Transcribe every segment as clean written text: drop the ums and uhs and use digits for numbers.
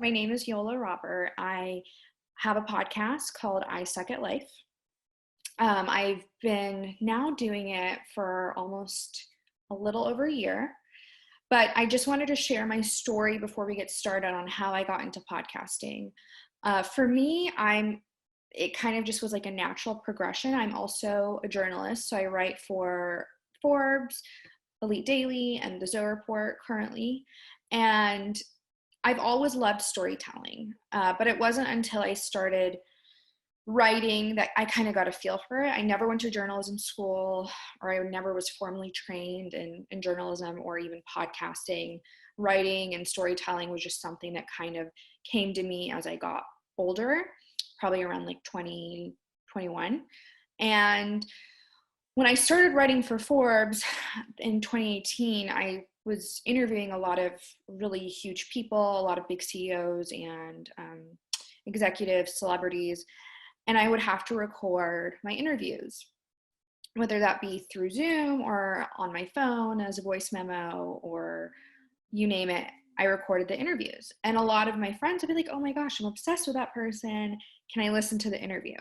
My name is Yola Robert. I have a podcast called I Suck at Life. I've been now doing it for almost a little over a year, but I just wanted to share my story before we get started on how I got into podcasting. For me, it kind of just was like a natural progression. I'm also a journalist, so I write for Forbes, Elite Daily, and the Zoe Report currently. And I've always loved storytelling, but it wasn't until I started writing that I kind of got a feel for it. I never went to journalism school, or I never was formally trained in journalism or even podcasting. Writing and storytelling was just something that kind of came to me as I got older, probably around like 2021. And when I started writing for Forbes in 2018, I was interviewing a lot of really huge people, a lot of big CEOs and executives, celebrities, and I would have to record my interviews, whether that be through Zoom or on my phone as a voice memo or you name it. I recorded the interviews, and a lot of my friends would be like, "Oh my gosh, I'm obsessed with that person. Can I listen to the interview?"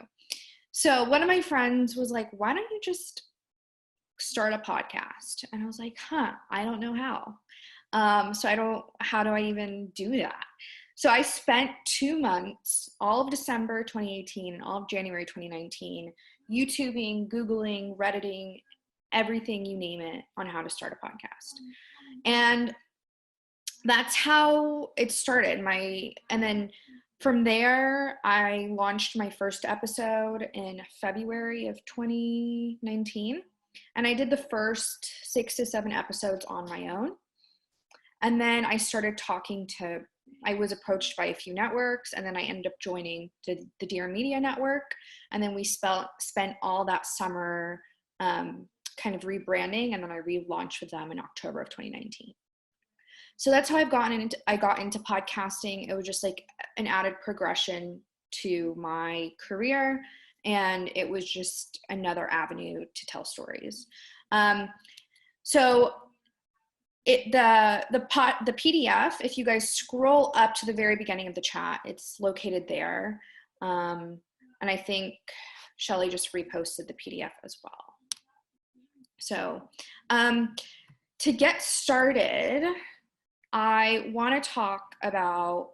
So one of my friends was like, "Why don't you just start a podcast?" And I was like, I don't know how. How do I even do that? So I spent 2 months, all of December 2018 and all of January 2019, YouTubing, Googling, Redditing, everything you name it on how to start a podcast. And that's how it started. And then from there, I launched my first episode in February of 2019. And I did the first 6 to 7 episodes on my own. And then I started I was approached by a few networks, and then I ended up joining the Dear Media Network. And then we spent all that summer kind of rebranding, and then I relaunched with them in October of 2019. So that's how I got into podcasting. It was just like an added progression to my career, and it was just another avenue to tell stories. So the PDF, if you guys scroll up to the very beginning of the chat, it's located there. And I think Shelly just reposted the PDF as well. So to get started, I want to talk about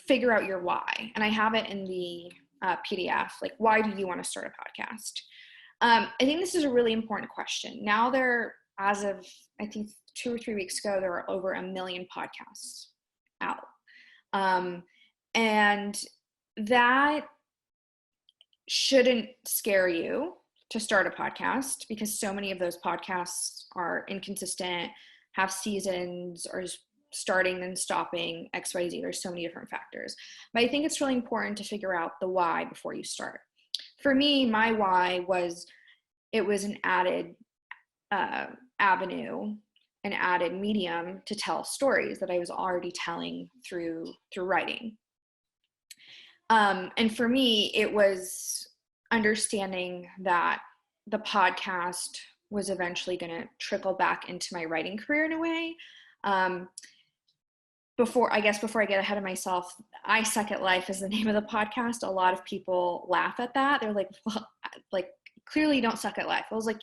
figure out your why. And I have it in the PDF, like, why do you want to start a podcast? I think this is a really important question. Now as of, I think 2 or 3 weeks ago, there are over 1 million podcasts out. And that shouldn't scare you to start a podcast, because so many of those podcasts are inconsistent, have seasons, or starting and stopping, XYZ. There's so many different factors. But I think it's really important to figure out the why before you start. For me, my why was, it was an added avenue, an added medium to tell stories that I was already telling through writing. And for me, it was understanding that the podcast was eventually going to trickle back into my writing career in a way. Before I get ahead of myself, I Suck at Life is the name of the podcast. A lot of people laugh at that. They're like, well, like, clearly you don't suck at life. I was like,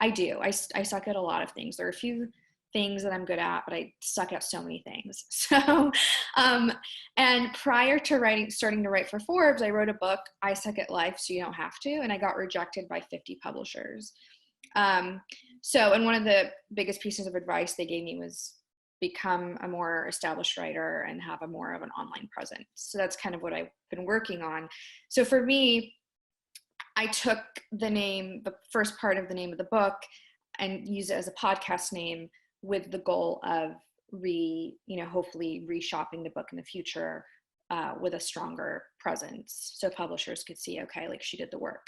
I do. I suck at a lot of things. There are a few things that I'm good at, but I suck at so many things. So, and prior to starting to write for Forbes, I wrote a book, I Suck at Life, So You Don't Have to, and I got rejected by 50 publishers. And one of the biggest pieces of advice they gave me was become a more established writer and have more of an online presence. So that's kind of what I've been working on. So for me, I took the first part of the name of the book and used it as a podcast name, with the goal of hopefully reshopping the book in the future with a stronger presence, so publishers could see, okay, like, she did the work.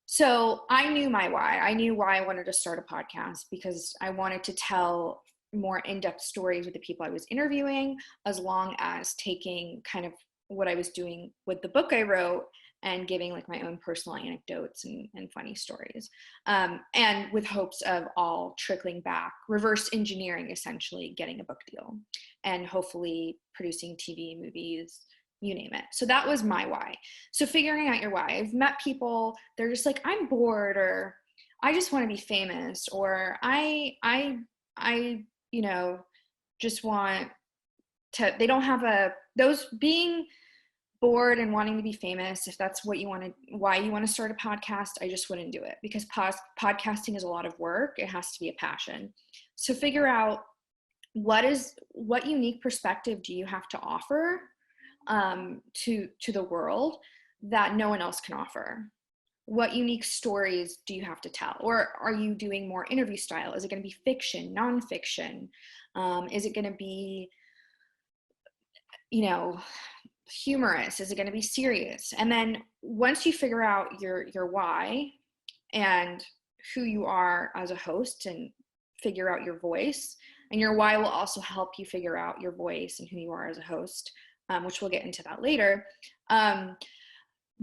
So I knew my why. I knew why I wanted to start a podcast, because I wanted to tell more in-depth stories with the people I was interviewing, as long as taking kind of what I was doing with the book I wrote and giving like my own personal anecdotes and funny stories. And with hopes of all trickling back, reverse engineering, essentially getting a book deal and hopefully producing TV, movies, you name it. So that was my why. So figuring out your why. I've met people, they're just like, I'm bored, or I just want to be famous, or I just want to, they don't have those being bored and wanting to be famous, if that's what you want to, why you want to start a podcast, I just wouldn't do it, because podcasting is a lot of work. It has to be a passion. So figure out what unique perspective do you have to offer to the world that no one else can offer? What unique stories do you have to tell? Or are you doing more interview style? Is it going to be fiction, nonfiction? Is it going to be, humorous? Is it going to be serious? And then once you figure out your why and who you are as a host, and figure out your voice, and your why will also help you figure out your voice and who you are as a host, which we'll get into that later.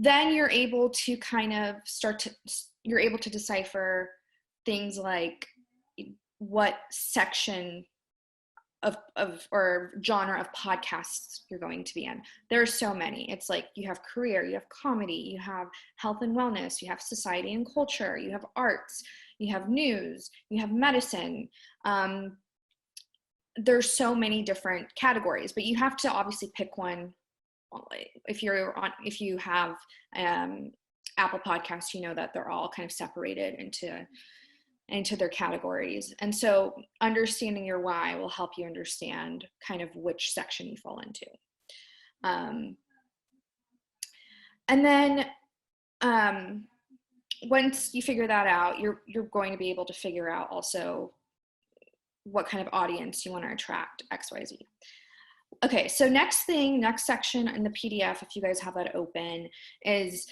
Then you're able to you're able to decipher things like what section of or genre of podcasts you're going to be in. There are so many. It's like you have career, you have comedy, you have health and wellness, you have society and culture, you have arts, you have news, you have medicine. There's so many different categories, but you have to obviously pick one. If you have Apple Podcasts, you know that they're all kind of separated into their categories. And so understanding your why will help you understand kind of which section you fall into. And then once you figure that out, you're going to be able to figure out also what kind of audience you want to attract, XYZ. Okay, so next section in the PDF, if you guys have that open, is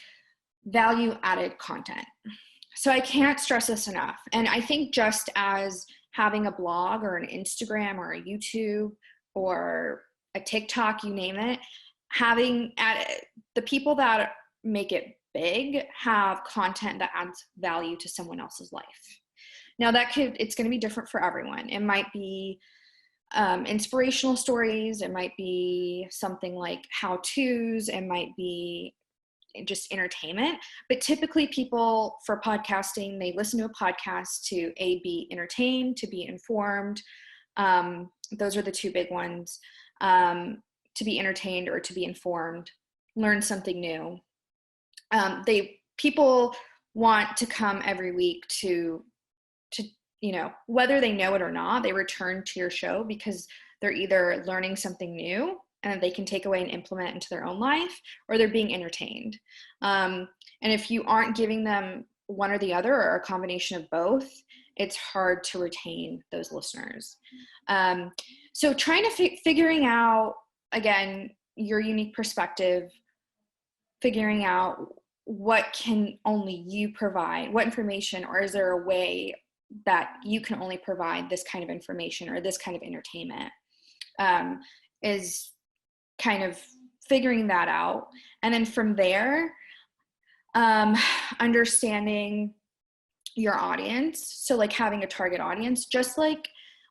value-added content. So I can't stress this enough. And I think just as having a blog or an Instagram or a YouTube or a TikTok, you name it, the people that make it big have content that adds value to someone else's life. Now it's going to be different for everyone. It might be inspirational stories. It might be something like how-tos. It might be just entertainment. But typically people for podcasting, they listen to a podcast to be entertained, to be informed. Those are the two big ones. To be entertained or to be informed, learn something new. People want to come every week to whether they know it or not, they return to your show because they're either learning something new and they can take away and implement into their own life, or they're being entertained. And if you aren't giving them one or the other, or a combination of both, it's hard to retain those listeners. So trying to figuring out, again, your unique perspective, figuring out what can only you provide, what information, or is there a way that you can only provide this kind of information or this kind of entertainment, is kind of figuring that out. And then from there, understanding your audience. So like having a target audience, just like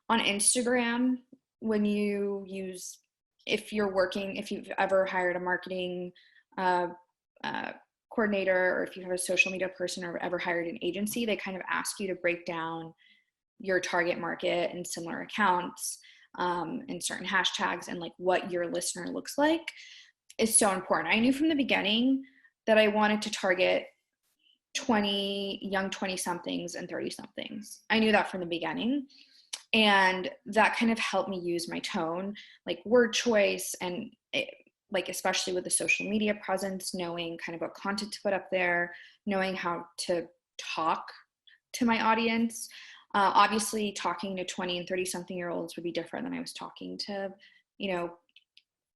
on Instagram, when you use, if you've ever hired a marketing coordinator, or if you have a social media person or ever hired an agency, they kind of ask you to break down your target market and similar accounts and certain hashtags, and like what your listener looks like is so important. I knew from the beginning that I wanted to target young 20 somethings and 30 somethings. I knew that from the beginning. And that kind of helped me use my tone, like word choice, and like especially with the social media presence, knowing kind of what content to put up there, knowing how to talk to my audience. Obviously talking to 20 and 30 something year olds would be different than I was talking to,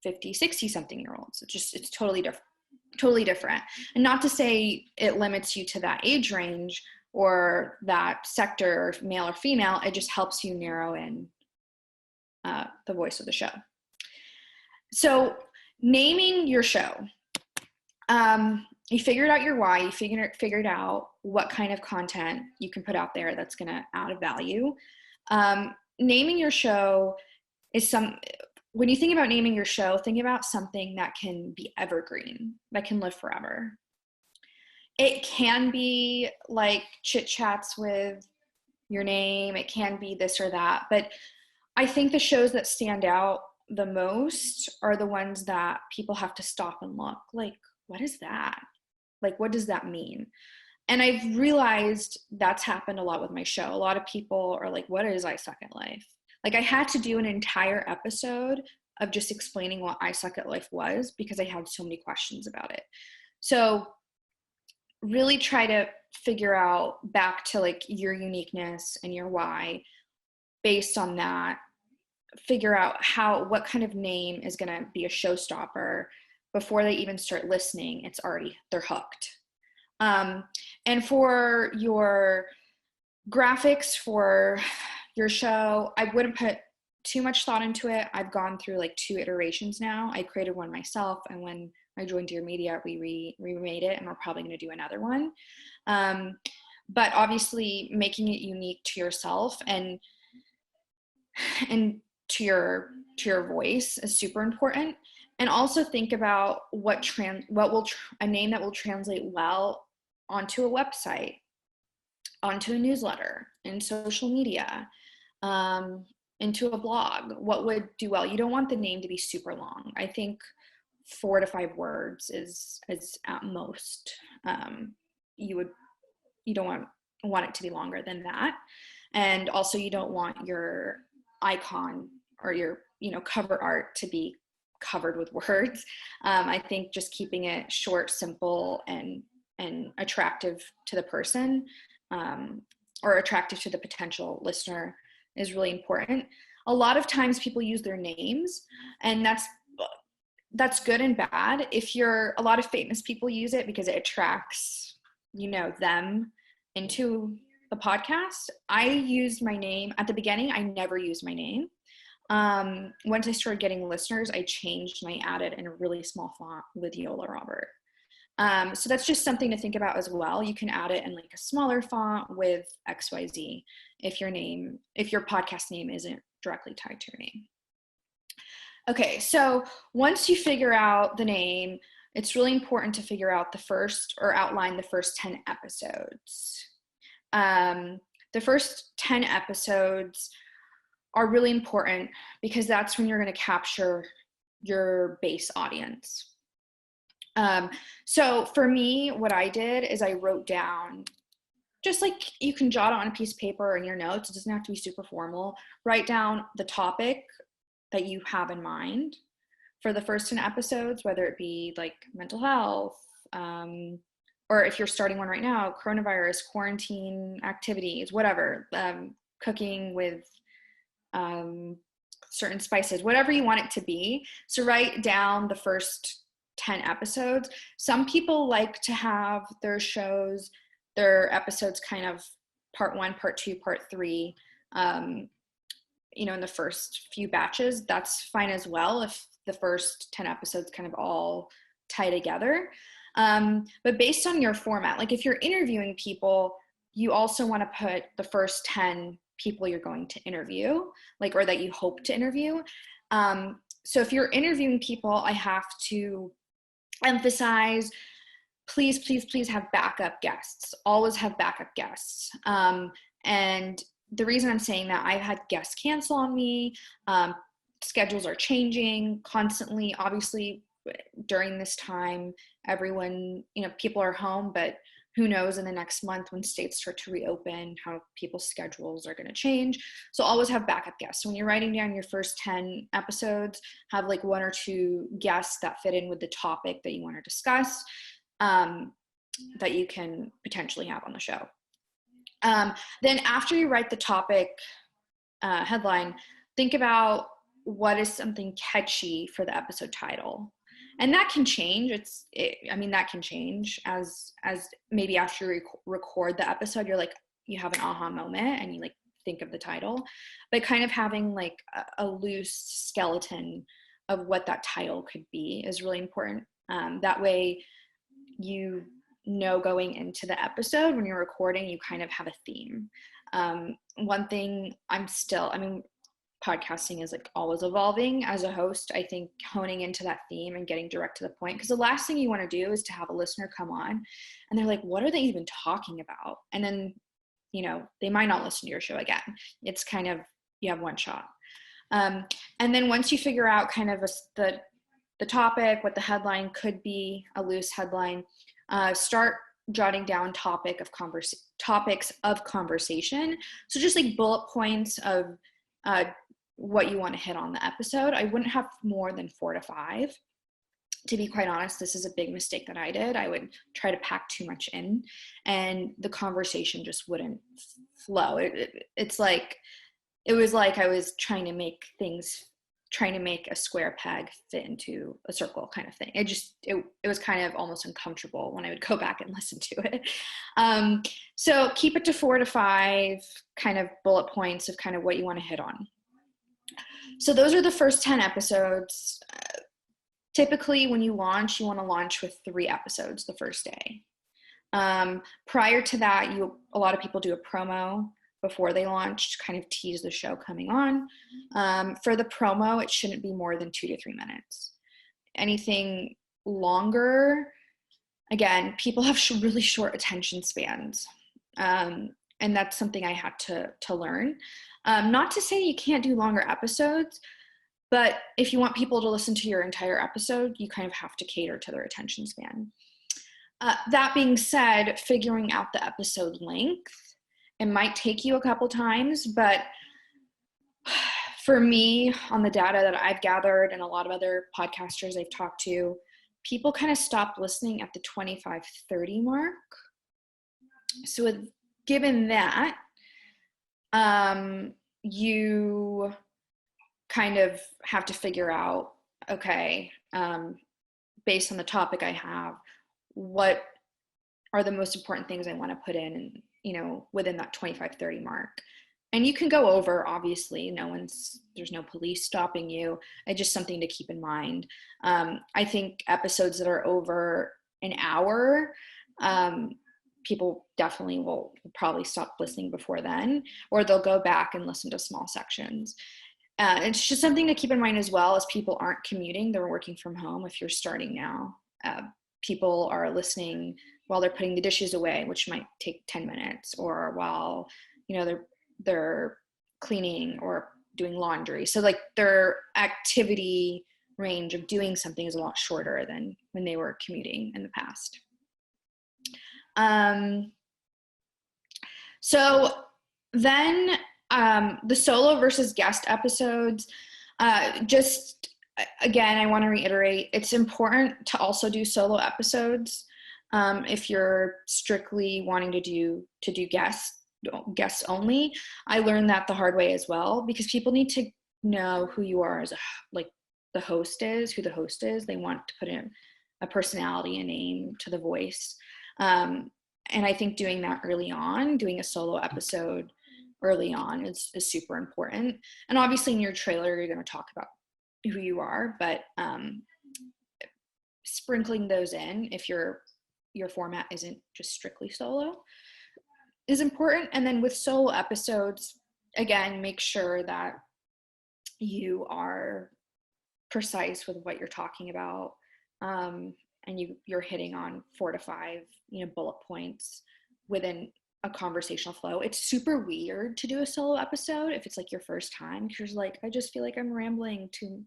50, 60 something year olds. It's totally different. And not to say it limits you to that age range or that sector, male or female, it just helps you narrow in the voice of the show. So naming your show. you figured out your why, you figured out what kind of content you can put out there that's going to add a value. Naming your show is when you think about naming your show, think about something that can be evergreen, that can live forever. It can be like chit chats with your name. It can be this or that. But I think the shows that stand out the most are the ones that people have to stop and look. Like, what is that? Like, what does that mean? And I've realized that's happened a lot with my show. A lot of people are like, what is I Suck at Life? Like, I had to do an entire episode of just explaining what I Suck at Life was because I had so many questions about it. So really try to figure out back to like your uniqueness and your why. Based on that, figure out what kind of name is going to be a showstopper before they even start listening. They're hooked. And for your graphics for your show, I wouldn't put too much thought into it. I've gone through like 2 iterations now. I created one myself, and when I joined Dear Media, we remade it, and we're probably going to do another one. But obviously making it unique to yourself and to your voice is super important. And also think about a name that will translate well onto a website, onto a newsletter, in social media, into a blog. What would do well? You don't want the name to be super long. I think 4 to 5 words is at most. You don't want it to be longer than that. And also you don't want your icon or your cover art to be covered with words. I think just keeping it short, simple, and attractive to the person, or attractive to the potential listener, is really important. A lot of times people use their names, and that's good and bad. A lot of famous people use it because it attracts them into the podcast. I used my name at the beginning. I never used my name. Once I started getting listeners, I changed and I added in a really small font with Yola Robert. So that's just something to think about as well. You can add it in like a smaller font with XYZ if your podcast name isn't directly tied to your name. Okay, so once you figure out the name, it's really important to outline the first 10 episodes. The first 10 episodes are really important because that's when you're going to capture your base audience. So for me, what I did is I wrote down, just like you can jot on a piece of paper in your notes, it doesn't have to be super formal. Write down the topic that you have in mind for the first 10 episodes, whether it be like mental health, or if you're starting one right now, coronavirus, quarantine activities, whatever, cooking with certain spices, whatever you want it to be. So write down the first 10 episodes. Some people like to have their episodes kind of part 1, part 2, part 3, in the first few batches. That's fine as well if the first 10 episodes kind of all tie together. But based on your format, like if you're interviewing people, you also want to put the first 10 people you're going to interview, or that you hope to interview. So if you're interviewing people, I have to emphasize, please, please, please have backup guests. Always have backup guests. And the reason I'm saying that, I've had guests cancel on me. Schedules are changing constantly. Obviously, during this time, everyone, people are home, but who knows in the next month when states start to reopen, how people's schedules are going to change. So always have backup guests. When you're writing down your first 10 episodes, have like 1 or 2 guests that fit in with the topic that you want to discuss, that you can potentially have on the show. Then after you write the topic headline, think about what is something catchy for the episode title. And that can change. That can change as maybe after you record the episode, you have an aha moment and you think of the title, but kind of having a loose skeleton of what that title could be is really important. That way you know going into the episode when you're recording, you kind of have a theme. One thing podcasting is like always evolving. As a host, I think honing into that theme and getting direct to the point, because the last thing you want to do is to have a listener come on and they're like, what are they even talking about? And then, they might not listen to your show again. It's kind of, you have one shot. And then once you figure out kind of the topic, what the headline could be, a loose headline, start jotting down topics of conversation. So just like bullet points of what you want to hit on the episode. I wouldn't have more than 4 to 5. To be quite honest, this is a big mistake that I did. I would try to pack too much in and the conversation just wouldn't flow. It was like I was trying to make a square peg fit into a circle kind of thing. It was kind of almost uncomfortable when I would go back and listen to it. So keep it to 4 to 5 kind of bullet points of kind of what you want to hit on. So those are the first 10 episodes. Typically when you want to launch with 3 episodes the first day. Prior to that, a lot of people do a promo before they launch to kind of tease the show coming on. For the promo, it shouldn't be more than 2 to 3 minutes. Anything longer, again, people have really short attention spans. And that's something I had to learn. Not to say you can't do longer episodes, but if you want people to listen to your entire episode, you kind of have to cater to their attention span. That being said, figuring out the episode length, it might take you a couple times, but for me, on the data that I've gathered and a lot of other podcasters I've talked to, people kind of stopped listening at the 25-30 mark. So given that, you kind of have to figure out, okay, based on the topic I have, what are the most important things I want to put in and, within that 25-30 mark. And you can go over, obviously, there's no police stopping you. It's just something to keep in mind. I think episodes that are over an hour, people definitely will probably stop listening before then, or they'll go back and listen to small sections. It's just something to keep in mind as well, as people aren't commuting, they're working from home. If you're starting now, people are listening while they're putting the dishes away, which might take 10 minutes, or while, they're cleaning or doing laundry. So like their activity range of doing something is a lot shorter than when they were commuting in the past. So then the solo versus guest episodes, again, I want to reiterate, it's important to also do solo episodes. If you're strictly wanting to do guests only. I learned that the hard way as well, because people need to know who you are as who the host is. They want to put in a personality, a name to the voice. And I think doing that early on, doing a solo episode early on is super important. And obviously in your trailer, you're going to talk about who you are, but sprinkling those in, if your format isn't just strictly solo, is important. And then with solo episodes, again, make sure that you are precise with what you're talking about, and you're hitting on 4 to 5 bullet points within a conversational flow. It's super weird to do a solo episode if it's like your first time, because you're like, I just feel like I'm rambling to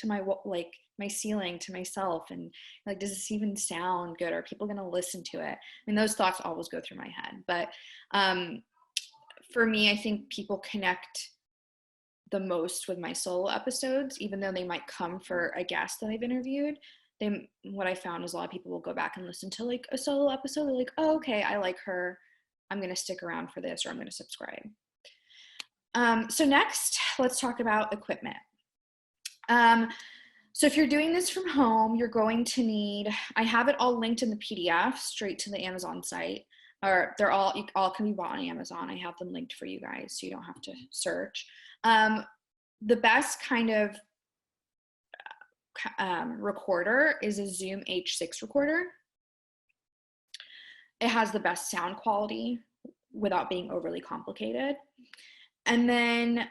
my ceiling, to myself, and like, does this even sound good? Are people going to listen to it? I mean, those thoughts always go through my head, but for me, I think people connect the most with my solo episodes, even though they might come for a guest that I've interviewed. What I found is a lot of people will go back and listen to like a solo episode. They're like, oh, okay, I like her, I'm going to stick around for this, or I'm going to subscribe. So next, let's talk about equipment. So if you're doing this from home, you're going to need, I have it all linked in the PDF straight to the Amazon site, or all can be bought on Amazon. I have them linked for you guys, so you don't have to search. The best kind of recorder is a Zoom H6 recorder. it has the best sound quality without being overly complicated. And then,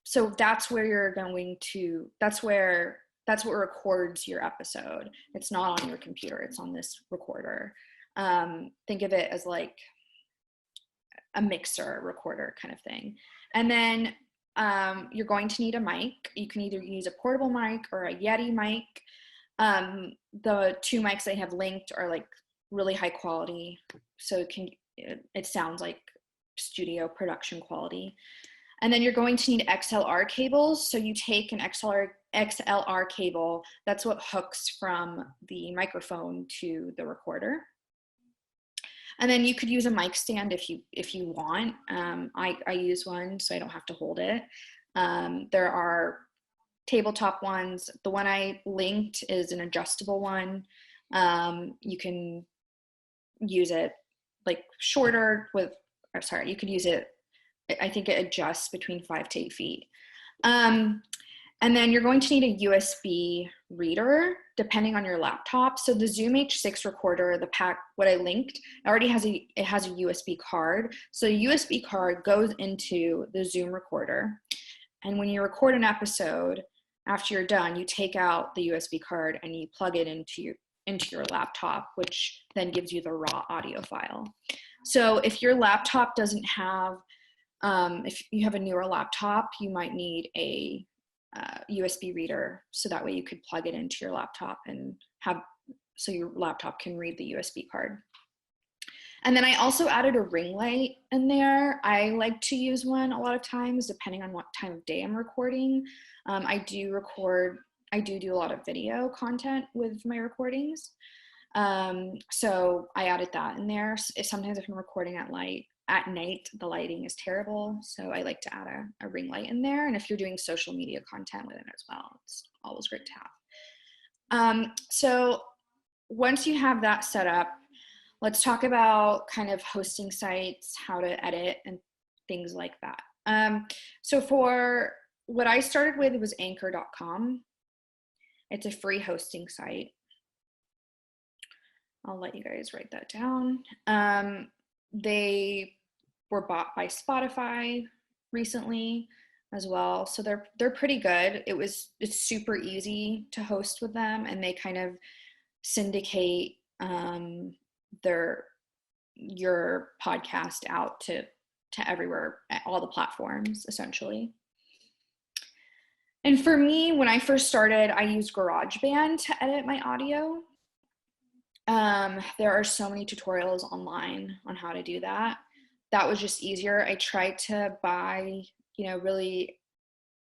so that's where you're going to, that's what records your episode. It's not on your computer, it's on this recorder. Think of it as like a mixer recorder kind of thing. And then you're going to need a mic. You can either use a portable mic or a Yeti mic. The two mics I have linked are like really high quality, so it sounds like studio production quality. And then you're going to need XLR cables. So you take an XLR cable, that's what hooks from the microphone to the recorder. And then you could use a mic stand if you want. I use one so I don't have to hold it. There are tabletop ones. The one I linked is an adjustable one. You can use it like shorter with, or sorry, you could use it, I think it adjusts between 5 to 8 feet. And then you're going to need a USB reader depending on your laptop. So the Zoom H6 recorder, the pack, what I linked, already has a USB card. So a USB card goes into the Zoom recorder. And when you record an episode, after you're done, you take out the USB card and you plug it into your laptop, which then gives you the raw audio file. So if your laptop doesn't have, if you have a newer laptop, you might need a USB reader, so that way you could plug it into your laptop and so your laptop can read the USB card. And then I also added a ring light in there. I like to use one a lot of times, depending on what time of day I'm recording. I do do a lot of video content with my recordings. So I added that in there. Sometimes if I'm recording at night, the lighting is terrible. So I like to add a ring light in there. And if you're doing social media content with it as well, it's always great to have. So once you have that set up, let's talk about kind of hosting sites, how to edit and things like that. So for what I started with was anchor.com. It's a free hosting site. I'll let you guys write that down. They were bought by Spotify recently as well, so they're pretty good. It's super easy to host with them, and they kind of syndicate your podcast out to everywhere, all the platforms essentially. And for me, when I first started, I used GarageBand to edit my audio. There are so many tutorials online on how to do that. That was just easier. I tried to buy, really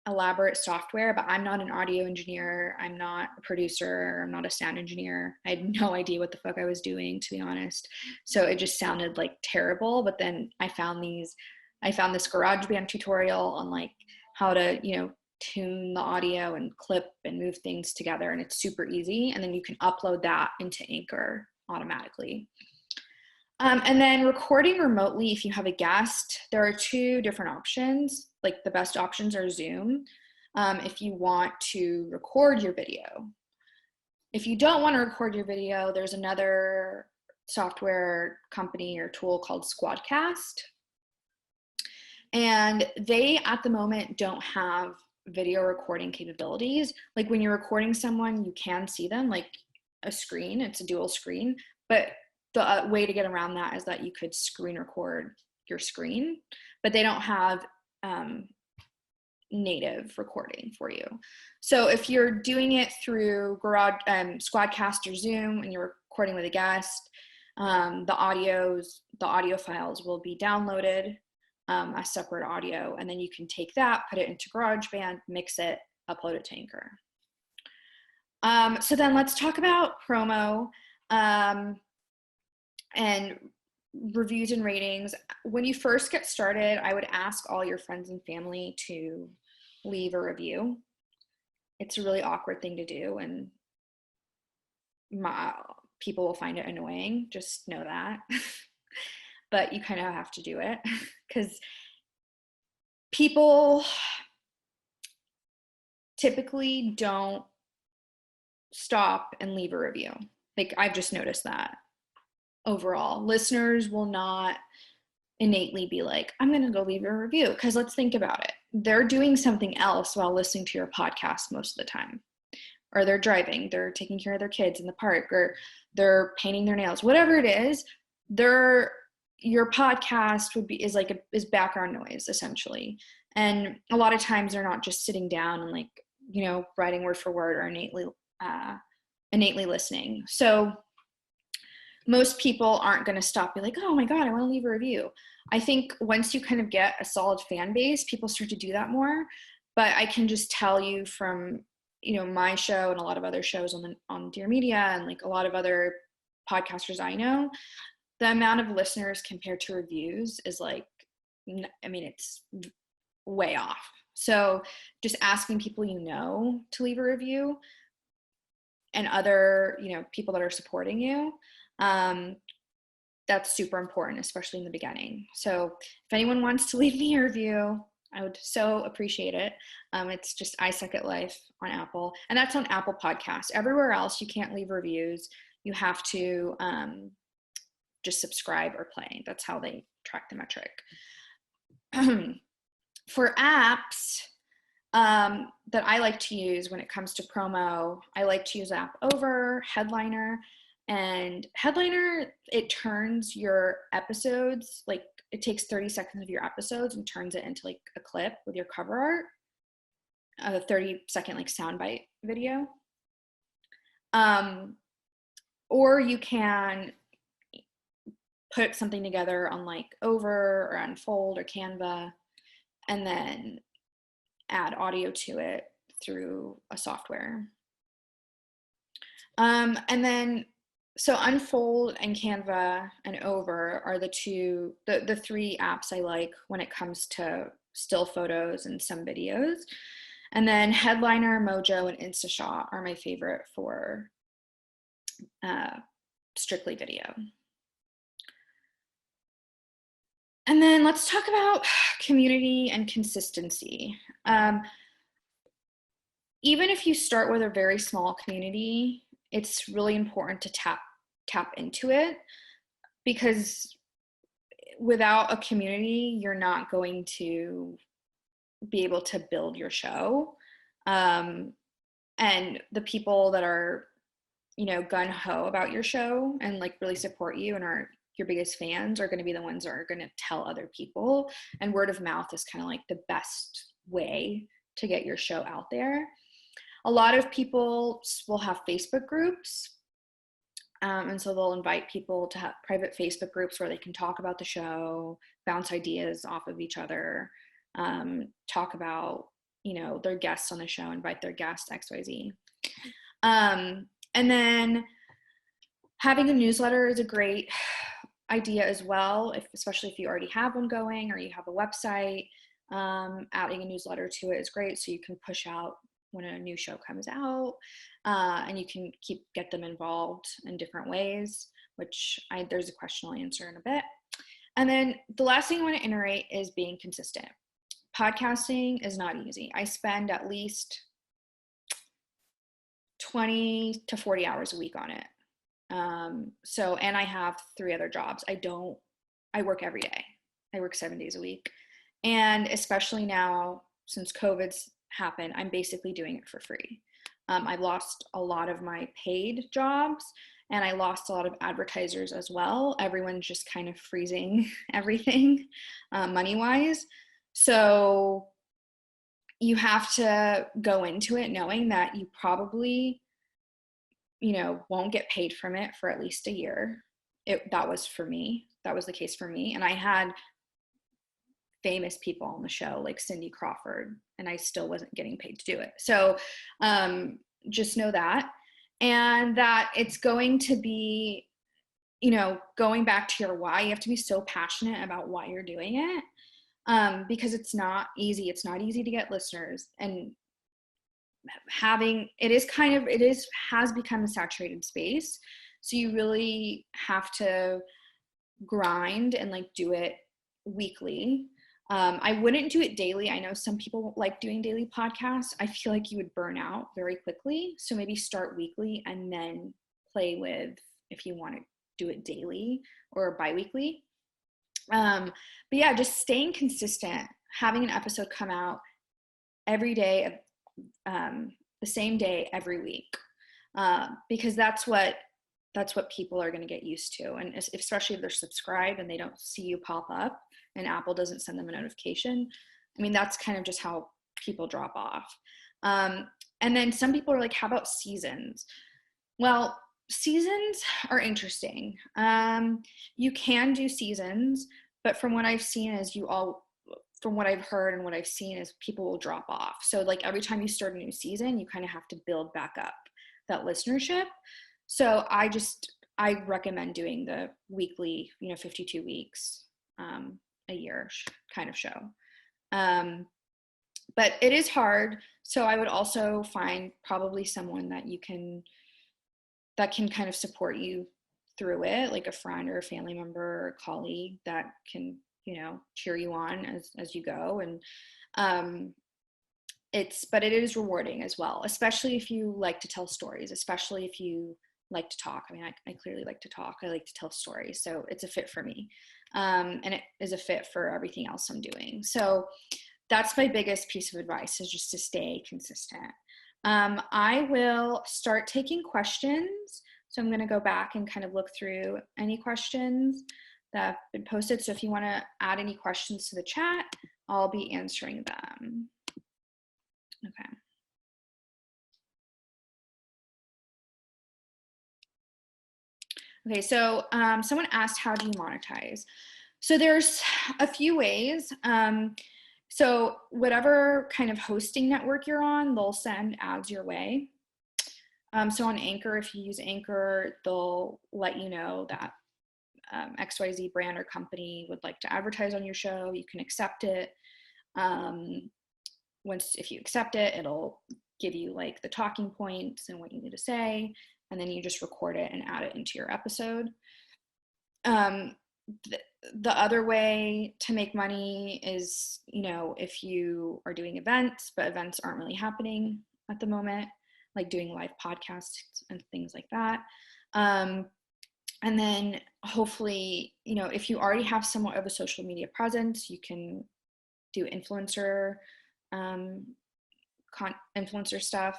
elaborate software, but I'm not an audio engineer. I'm not a producer. I'm not a sound engineer. I had no idea what the fuck I was doing, to be honest. So it just sounded like terrible. But then I found this GarageBand tutorial on like how to, tune the audio and clip and move things together, and it's super easy. And then you can upload that into Anchor automatically. And then recording remotely, if you have a guest, there are 2 different options. Like the best options are Zoom, if you want to record your video. If you don't want to record your video, there's another software company or tool called Squadcast. And they, at the moment, don't have video recording capabilities. Like when you're recording someone, you can see them like a screen. It's a dual screen, but the way to get around that is that you could screen record your screen, but they don't have native recording for you. So if you're doing it through Squadcast or Zoom and you're recording with a guest, the audio files will be downloaded as separate audio, and then you can take that, put it into GarageBand, mix it, upload it to Anchor. So then let's talk about promo and reviews and ratings. When you first get started, I would ask all your friends and family to leave a review. It's a really awkward thing to do, and people will find it annoying. Just know that. But you kind of have to do it because people typically don't stop and leave a review. Like, I've just noticed that. overall. Listeners will not innately be like, I'm going to go leave a review, because let's think about it. They're doing something else while listening to your podcast most of the time, or they're driving, they're taking care of their kids in the park, or they're painting their nails, whatever it is. Your podcast is background noise, essentially. And a lot of times they're not just sitting down and like, writing word for word or innately listening. So most people aren't going to stop, be like, oh my God, I want to leave a review. I think once you kind of get a solid fan base, people start to do that more. But I can just tell you from, my show and a lot of other shows on Dear Media and like a lot of other podcasters I know, the amount of listeners compared to reviews is like, it's way off. So just asking people to leave a review, and other, people that are supporting you, that's super important, especially in the beginning. So if anyone wants to leave me a review, I would so appreciate it. It's just I Suck at Life on Apple, and that's on Apple Podcasts. Everywhere else, you can't leave reviews. You have to just subscribe or play. That's how they track the metric. For apps that I like to use when it comes to promo, I like to use app over, Headliner. And Headliner, it turns your episodes, like it takes 30 seconds of your episodes and turns it into like a clip with your cover art, a 30-second like soundbite video. Or you can put something together on like Over or Unfold or Canva, and then add audio to it through a software. And then, so Unfold and Canva and Over are the three apps I like when it comes to still photos and some videos. And then Headliner, Mojo, and InstaShot are my favorite for strictly video. And then let's talk about community and consistency. Even if you start with a very small community, it's really important to tap into it, because without a community, you're not going to be able to build your show. And the people that are, gung-ho about your show and like really support you and are your biggest fans are going to be the ones that are going to tell other people. And word of mouth is kind of like the best way to get your show out there. A lot of people will have Facebook groups. And so they'll invite people to have private Facebook groups where they can talk about the show, bounce ideas off of each other, talk about, their guests on the show, invite their guests, XYZ. And then having a newsletter is a great idea as well, especially if you already have one going or you have a website. Adding a newsletter to it is great, so you can push out when a new show comes out, and you can get them involved in different ways, which there's a question I'll answer in a bit. And then the last thing I want to iterate is being consistent. Podcasting is not easy. I spend at least 20 to 40 hours a week on it. And I have 3 other jobs. I work every day. I work 7 days a week. And especially now, since COVID's happened, I'm basically doing it for free. I've lost a lot of my paid jobs, and I lost a lot of advertisers as well. Everyone's just kind of freezing everything money-wise. So you have to go into it knowing that you probably, won't get paid from it for at least a year. That was for me. That was the case for me. And I had famous people on the show like Cindy Crawford, and I still wasn't getting paid to do it. So just know that. And that it's going to be, going back to your why. You have to be so passionate about why you're doing it, because it's not easy. It's not easy to get listeners, and has become a saturated space. So you really have to grind and like do it weekly. I wouldn't do it daily. I know some people like doing daily podcasts. I feel like you would burn out very quickly. So maybe start weekly and then play with if you want to do it daily or bi-weekly. But yeah, just staying consistent, having an episode come out every day, the same day every week, because that's what people are going to get used to. And especially if they're subscribed and they don't see you pop up and Apple doesn't send them a notification, I mean, that's kind of just how people drop off. And then some people are like, how about seasons? Well, seasons are interesting. You can do seasons, but from what I've seen is from what I've heard and what I've seen is people will drop off. So like every time you start a new season, you kind of have to build back up that listenership. So I recommend doing the weekly, 52 weeks, a year kind of show. But it is hard. So I would also find probably someone that can kind of support you through it, like a friend or a family member or a colleague that can, cheer you on as you go. And but it is rewarding as well, especially if you like to tell stories, especially if you like to talk. I mean, I clearly like to talk. I like to tell stories. So it's a fit for me. And it is a fit for everything else I'm doing. So that's my biggest piece of advice, is just to stay consistent. I will start taking questions. So I'm going to go back and kind of look through any questions that have been posted. So if you want to add any questions to the chat, I'll be answering them. Okay. Okay, so someone asked, how do you monetize? So there's a few ways. So whatever kind of hosting network you're on, they'll send ads your way. So on Anchor, if you use Anchor, they'll let you know that XYZ brand or company would like to advertise on your show. You can accept it. If you accept it, it'll give you like the talking points and what you need to say, and then you just record it and add it into your episode. The other way to make money is, if you are doing events, but events aren't really happening at the moment, like doing live podcasts and things like that. And then hopefully, if you already have somewhat of a social media presence, you can do influencer stuff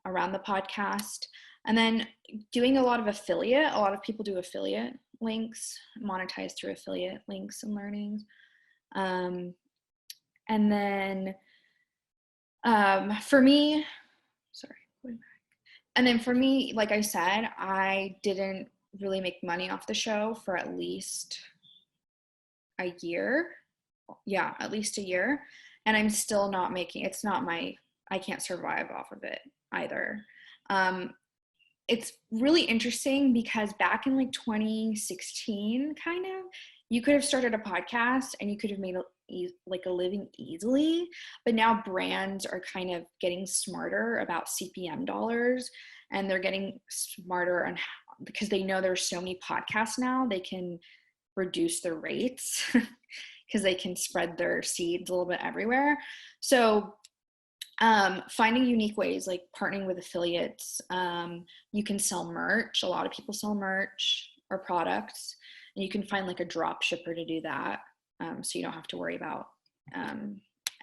around the podcast. And then doing a lot of affiliate. A lot of people do affiliate links, monetize through affiliate links and learnings. And then for me, like I said, I didn't really make money off the show for at least a year. Yeah, at least a year. And I'm still not making, I can't survive off of it either. It's really interesting because back in like 2016, kind of, you could have started a podcast and you could have made like a living easily, but now brands are kind of getting smarter about CPM dollars, and they're getting smarter on because they know there's so many podcasts now, they can reduce their rates because they can spread their seeds a little bit everywhere. So finding unique ways, like partnering with affiliates. You can sell merch. A lot of people sell merch or products, and you can find like a drop shipper to do that. So you don't have to worry about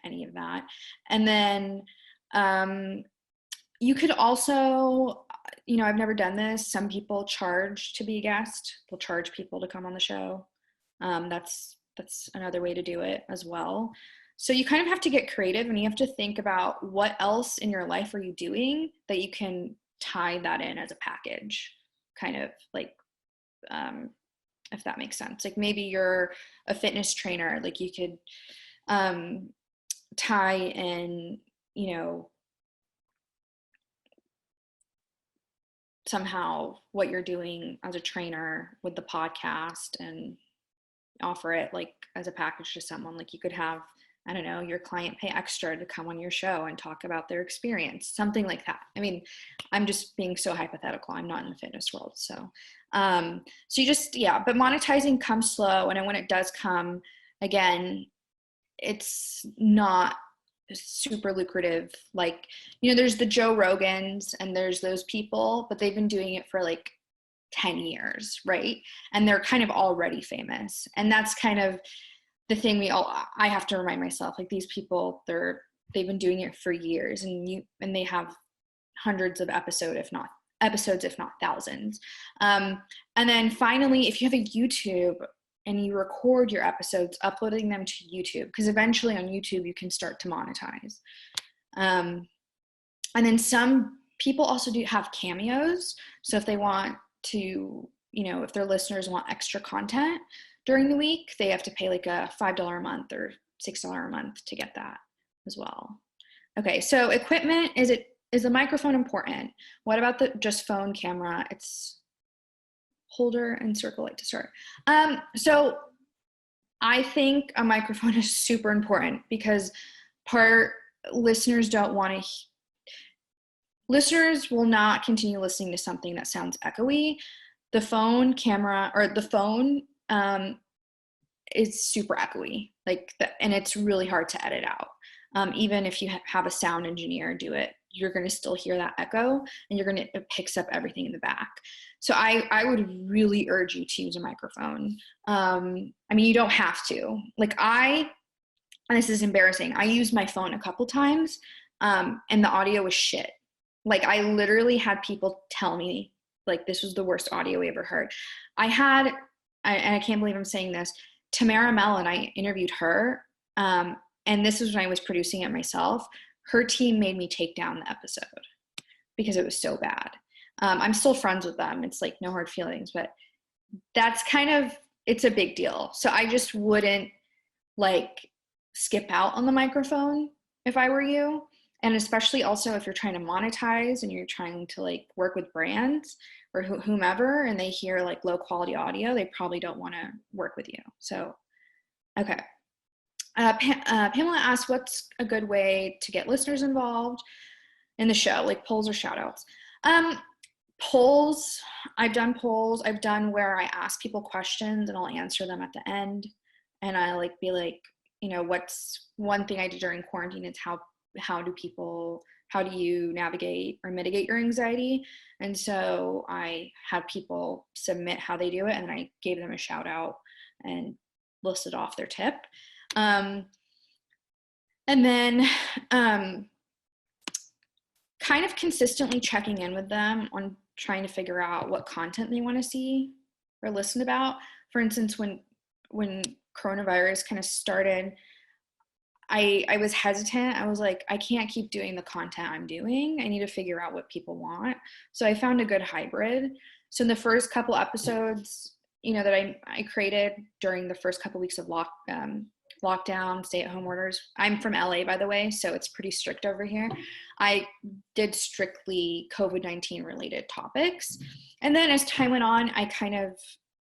any of that. And then you could also, I've never done this. Some people charge to be a guest. They'll charge people to come on the show. That's another way to do it as well. So you kind of have to get creative, and you have to think about what else in your life are you doing that you can tie that in as a package, kind of like, if that makes sense. Like maybe you're a fitness trainer, like you could tie in, somehow what you're doing as a trainer with the podcast and offer it like as a package to someone. Like you could have, I don't know, your client pay extra to come on your show and talk about their experience, something like that. I mean, I'm just being so hypothetical. I'm not in the fitness world. So you just, but monetizing comes slow. And then when it does come, again, it's not super lucrative. Like, there's the Joe Rogans and there's those people, but they've been doing it for like 10 years, right? And they're kind of already famous. And that's kind of the thing I have to remind myself, like, these people, they've been doing it for years, and they have hundreds of episodes, if not thousands. And then finally, if you have a YouTube and you record your episodes, uploading them to YouTube, because eventually on YouTube you can start to monetize. And then some people also do have cameos. So if they want to, if their listeners want extra content during the week, they have to pay like a $5 a month or $6 a month to get that as well. Okay, so equipment, is the microphone important? What about the just phone camera? It's holder and circle light to start. So I think a microphone is super important, because listeners will not continue listening to something that sounds echoey. The phone camera, or the phone, is super echoey, and it's really hard to edit out. Even if you have a sound engineer do it, you're going to still hear that echo, and it picks up everything in the back. So I would really urge you to use a microphone. I mean, you don't have to. And this is embarrassing, I used my phone a couple times, and the audio was shit. I literally had people tell me, this was the worst audio we ever heard. And I can't believe I'm saying this, Tamara Mellon, I interviewed her, and this is when I was producing it myself. Her team made me take down the episode because it was so bad. I'm still friends with them. It's no hard feelings, but that's it's a big deal. So I just wouldn't skip out on the microphone if I were you. And especially also if you're trying to monetize and you're trying to work with brands or whomever, and they hear low quality audio, they probably don't want to work with you. So, okay. Pamela asked, what's a good way to get listeners involved in the show, polls or shout outs? Polls, I've done polls. I've done where I ask people questions and I'll answer them at the end. And I be what's one thing I did during quarantine is how do you navigate or mitigate your anxiety? And so I had people submit how they do it, and then I gave them a shout out and listed off their tip. And then kind of consistently checking in with them on trying to figure out what content they want to see or listen about. For instance, when coronavirus kind of started, I was hesitant. I was I can't keep doing the content I'm doing. I need to figure out what people want. So I found a good hybrid. So in the first couple episodes, that I created during the first couple weeks of lockdown, stay-at-home orders. I'm from LA, by the way, so it's pretty strict over here. I did strictly COVID-19 related topics. And then as time went on, I kind of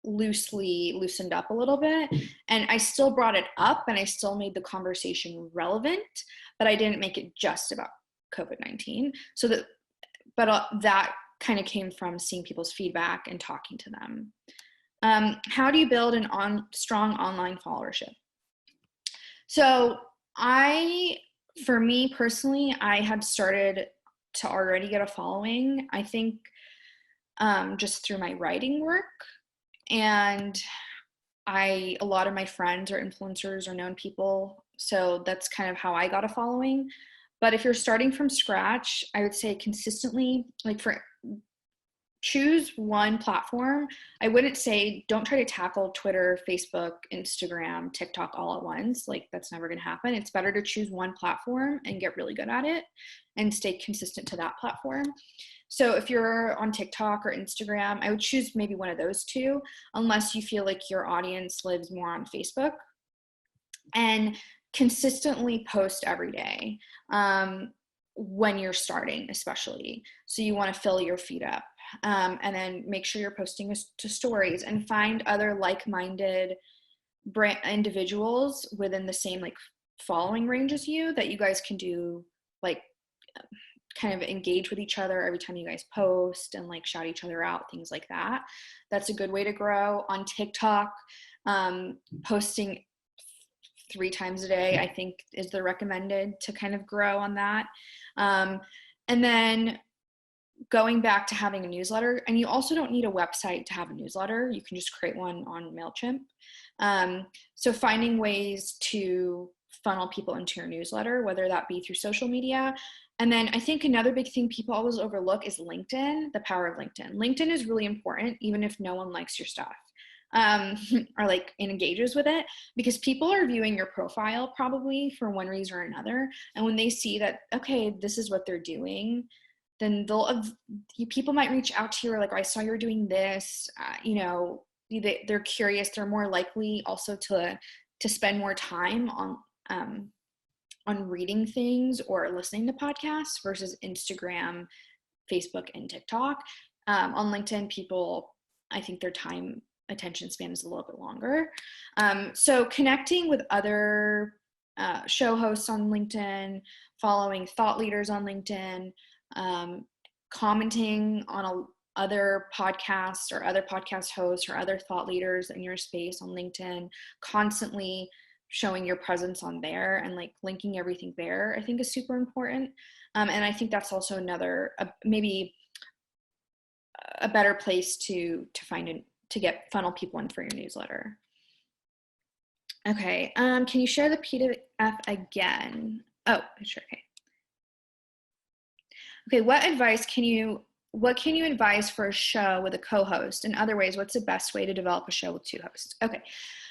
loosely loosened up a little bit, and I still brought it up and I still made the conversation relevant, but I didn't make it just about COVID-19. That kind of came from seeing people's feedback and talking to them. How do you build strong online followership? So for me personally, I had started to already get a following, I think, just through my writing work. And a lot of my friends are influencers or known people. So that's kind of how I got a following. But if you're starting from scratch, I would say consistently, choose one platform. I wouldn't say don't try to tackle Twitter, Facebook, Instagram, TikTok all at once. That's never going to happen. It's better to choose one platform and get really good at it and stay consistent to that platform. So if you're on TikTok or Instagram, I would choose maybe one of those two, unless you feel like your audience lives more on Facebook. And consistently post every day when you're starting, especially. So you want to fill your feed up. And then make sure you're posting to stories, and find other like-minded brand individuals within the same following range as you, that you guys can do kind of engage with each other every time you guys post and shout each other out, things like that. That's a good way to grow. On TikTok, posting 3 times a day, I think, is the recommended to kind of grow on that. And then going back to having a newsletter, and you also don't need a website to have a newsletter. You can just create one on MailChimp. So finding ways to funnel people into your newsletter, whether that be through social media. And then I think another big thing people always overlook is LinkedIn, the power of LinkedIn. LinkedIn is really important, even if no one likes your stuff. Or like engages with it, because people are viewing your profile probably for one reason or another. And when they see that, okay, this is what they're doing, then people might reach out to you, or like, I saw you're doing this, they're curious. They're more likely also to spend more time on reading things or listening to podcasts versus Instagram, Facebook, and TikTok. On LinkedIn, people, I think their attention span is a little bit longer. So connecting with other show hosts on LinkedIn, following thought leaders on LinkedIn, commenting on other podcasts or other podcast hosts or other thought leaders in your space on LinkedIn, constantly showing your presence on there and like linking everything there, I think is super important. And I think that's also maybe a better place to find to get funnel people in for your newsletter. Okay, can you share the PDF again? Oh, sure. Okay, what can you advise for a show with a co-host? In other ways, what's the best way to develop a show with two hosts? Okay,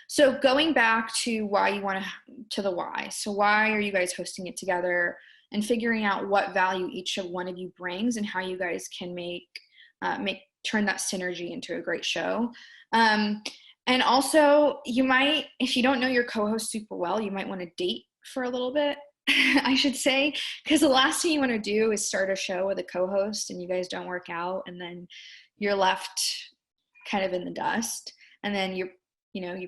so going back to why you want to the why. So why are you guys hosting it together, and figuring out what value each of one of you brings and how you guys can turn that synergy into a great show. And also, you might, if you don't know your co-host super well, you might want to date for a little bit, I should say, because the last thing you want to do is start a show with a co-host and you guys don't work out, and then you're left kind of in the dust, and then you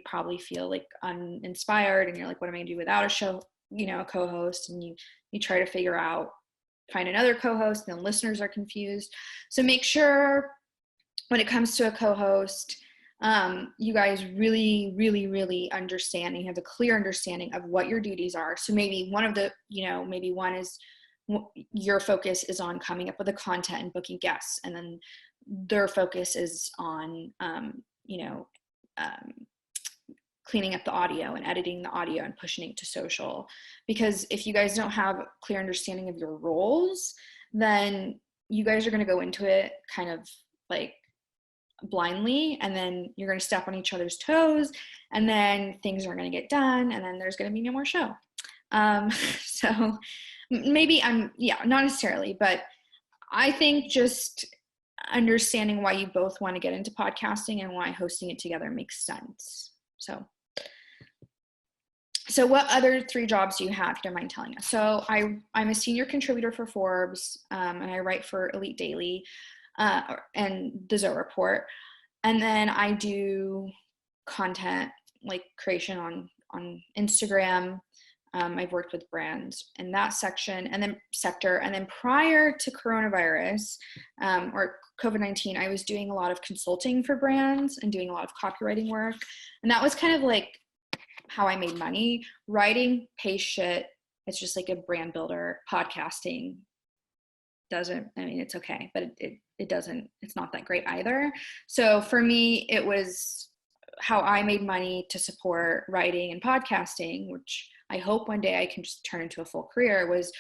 probably feel like uninspired, and you're like, what am I gonna do without a co-host? And you try to find another co-host, and then listeners are confused. So make sure when it comes to a co-host, you guys really, really, really understand, and you have a clear understanding of what your duties are. So maybe maybe one is your focus is on coming up with the content and booking guests, and then their focus is on, cleaning up the audio and editing the audio and pushing it to social. Because if you guys don't have a clear understanding of your roles, then you guys are going to go into it kind of like blindly, and then you're going to step on each other's toes, and then things aren't going to get done, and then there's going to be no more show. So maybe not necessarily, but I think just understanding why you both want to get into podcasting and why hosting it together makes sense. So what other 3 jobs do you have, if you don't mind telling us? So I'm a senior contributor for Forbes, and I write for Elite Daily and the Zoe Report. And then I do content like creation on Instagram. I've worked with brands in that sector. And then prior to coronavirus or COVID-19, I was doing a lot of consulting for brands and doing a lot of copywriting work. And that was kind of like how I made money. Writing pays shit. It's just like a brand builder. Podcasting it's okay, but it's not that great either. So for me, it was how I made money to support writing and podcasting, which I hope one day I can just turn into a full career, was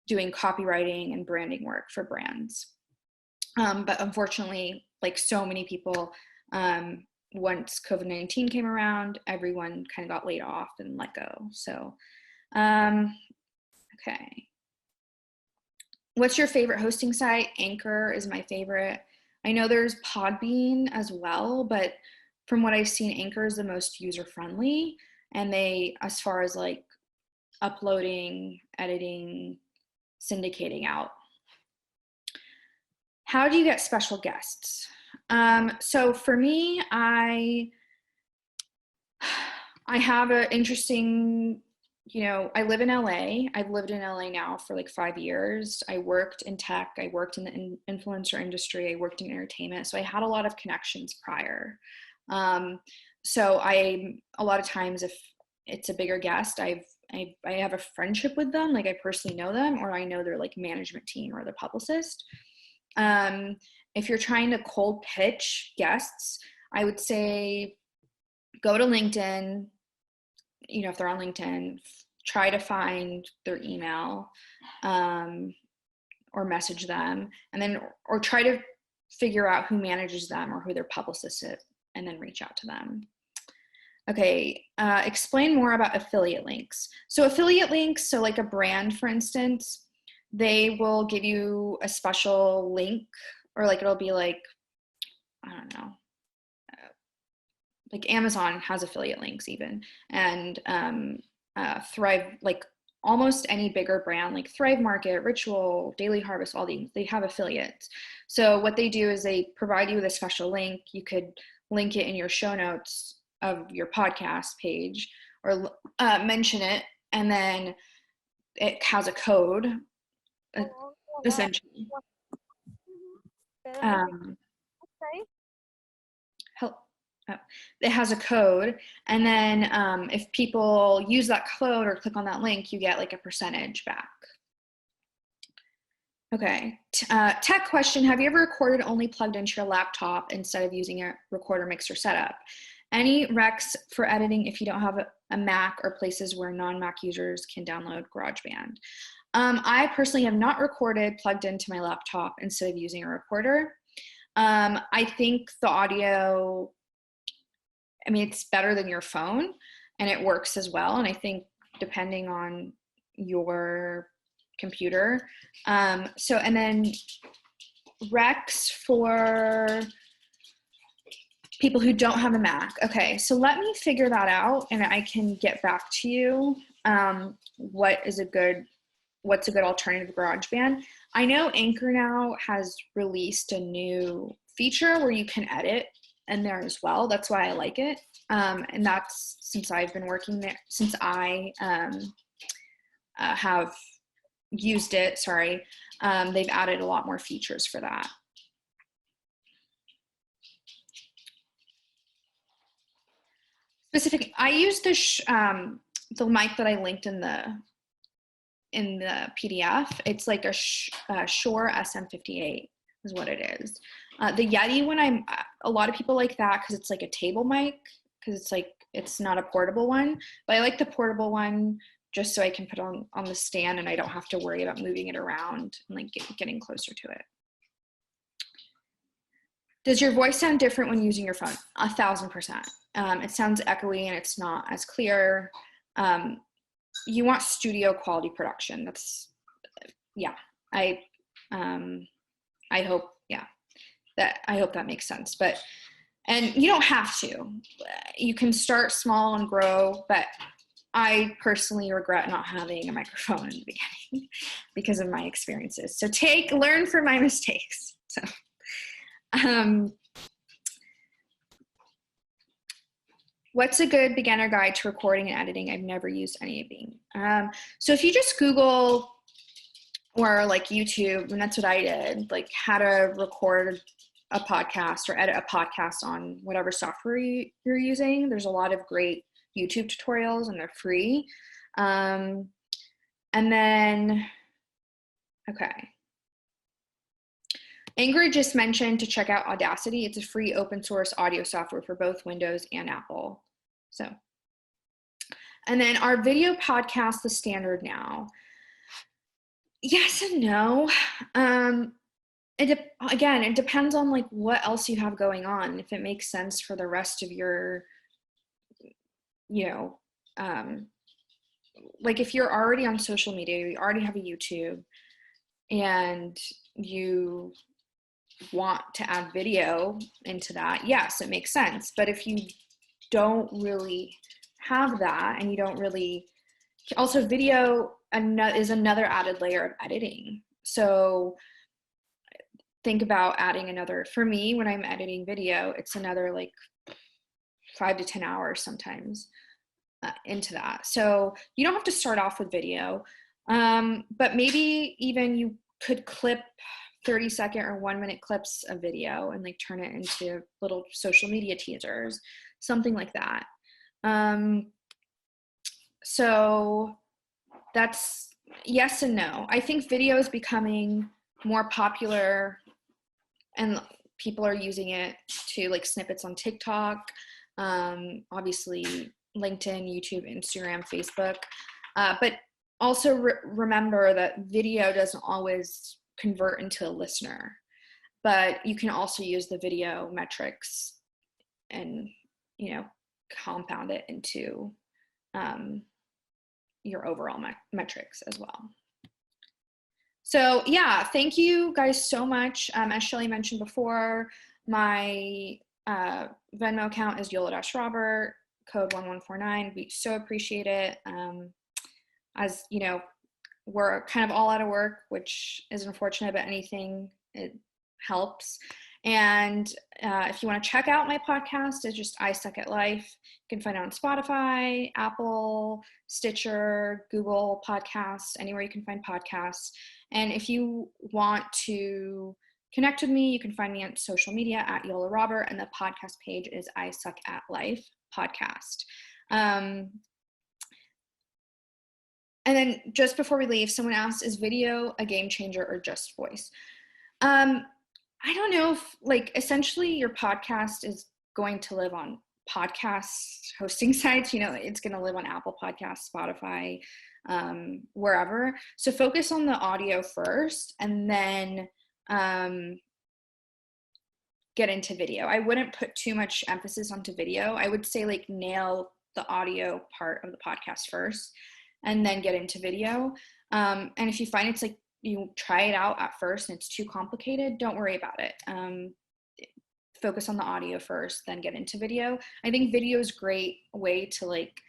doing copywriting and branding work for brands. But unfortunately, like so many people, once COVID-19 came around, everyone kind of got laid off and let go. So, okay. What's your favorite hosting site? Anchor is my favorite. I know there's Podbean as well, but from what I've seen, Anchor is the most user-friendly. And as far as like uploading, editing, syndicating out. How do you get special guests? So for me, I have an interesting, I live in LA. I've lived in LA now for like 5 years. I worked in tech. I worked in the influencer industry. I worked in entertainment. So I had a lot of connections prior. So a lot of times if it's a bigger guest, I have a friendship with them. Like I personally know them, or I know their like management team or their publicist. If you're trying to cold pitch guests, I would say go to LinkedIn, you know, if they're on LinkedIn, try to find their email, or message them, and then, or try to figure out who manages them or who their publicist is, and then reach out to them. Okay, explain more about affiliate links. So affiliate links, so like a brand, for instance, they will give you a special link, or like it'll be like, I don't know, like Amazon has affiliate links even, and Thrive, like almost any bigger brand like Thrive Market, Ritual, Daily Harvest, all these, they have affiliates. So what they do is they provide you with a special link. You could link it in your show notes of your podcast page, or mention it, and then it has a code, essentially. It has a code, and then if people use that code or click on that link, you get like a percentage back. Okay, tech question. Have you ever recorded only plugged into your laptop instead of using a recorder mixer setup? Any recs for editing if you don't have a Mac or places where non-Mac users can download GarageBand? I personally have not recorded plugged into my laptop instead of using a recorder. I think the audio, I mean, it's better than your phone, and it works as well. And I think depending on your computer. And then recs for people who don't have a Mac. Okay, so let me figure that out, and I can get back to you. What's a good alternative to GarageBand? I know Anchor now has released a new feature where you can edit in there as well. That's why I like it. And that's since I've been working there, since I have used it, they've added a lot more features for that. I use the mic that I linked in the PDF. It's like a Shure SM58 is what it is. The Yeti one, a lot of people like that because it's like a table mic, because it's not a portable one, but I like the portable one just so I can put on the stand and I don't have to worry about moving it around and like getting closer to it. Does your voice sound different when using your phone? 1,000%. It sounds echoey and it's not as clear. You want studio quality production. That's, yeah. I hope that makes sense. And you don't have to. You can start small and grow, but I personally regret not having a microphone in the beginning because of my experiences. So learn from my mistakes. So, what's a good beginner guide to recording and editing? I've never used any of them. So if you just Google or like YouTube, and that's what I did, like how to record a podcast or edit a podcast on whatever software you're using. There's a lot of great YouTube tutorials and they're free. And then, okay. Ingrid just mentioned to check out Audacity. It's a free open source audio software for both Windows and Apple. So, and then our video podcast, the standard now. Yes and no. It depends on like what else you have going on. If it makes sense for the rest of your, like if you're already on social media, you already have a YouTube, and you want to add video into that, yes, it makes sense. But if you don't really have that, and you don't really, also video is another added layer of editing. So think about adding another, for me, when I'm editing video, it's another like 5 to 10 hours sometimes into that. So you don't have to start off with video, but maybe even you could clip 30-second or 1-minute clips of video and like turn it into little social media teasers, something like that. So that's yes and no. I think video is becoming more popular and people are using it to like snippets on TikTok, obviously LinkedIn, YouTube, Instagram, Facebook. But also remember that video doesn't always convert into a listener, but you can also use the video metrics and, you know, compound it into your overall metrics as well. So yeah, thank you guys so much. As Shelly mentioned before, my Venmo account is Yola Robert, code 1149. We so appreciate it. As you know, we're kind of all out of work, which is unfortunate, but anything, it helps. And if you want to check out my podcast, it's just I Suck at Life. You can find it on Spotify, Apple, Stitcher, Google Podcasts, anywhere you can find podcasts. And if you want to connect with me, you can find me on social media at Yola Robert, and the podcast page is I Suck at Life Podcast. And then just before we leave, someone asked, is video a game changer or just voice? I don't know if, like, essentially your podcast is going to live on podcast hosting sites. You know, it's going to live on Apple Podcasts, Spotify, wherever. So focus on the audio first, and then get into video. I wouldn't put too much emphasis onto video. I would say, like, nail the audio part of the podcast first, and then get into video. And if you find it's like, you try it out at first and it's too complicated, don't worry about it. Focus on the audio first, then get into video. I think video is a great way to like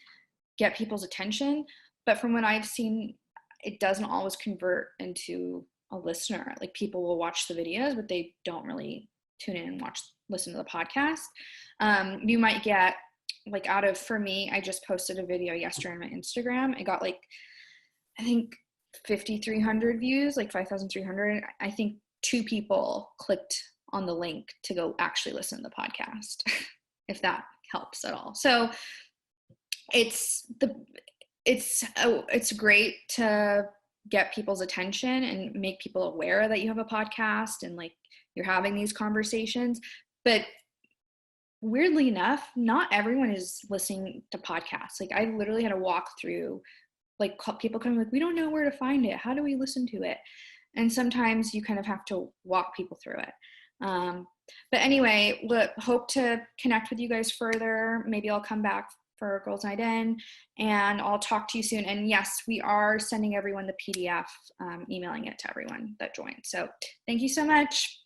get people's attention, but from what I've seen, it doesn't always convert into a listener. Like, people will watch the videos, but they don't really tune in and listen to the podcast. You might get like, for me, I just posted a video yesterday on my Instagram. It got like, I think 5,300 views, like 5,300. I think 2 people clicked on the link to go actually listen to the podcast, if that helps at all. So it's great to get people's attention and make people aware that you have a podcast and like you're having these conversations. But weirdly enough, not everyone is listening to podcasts. Like, I literally had to walk through, like, people come like, we don't know where to find it. How do we listen to it? And sometimes you kind of have to walk people through it. But anyway, hope to connect with you guys further. Maybe I'll come back for Girls Night In, and I'll talk to you soon. And yes, we are sending everyone the PDF, emailing it to everyone that joined. So thank you so much.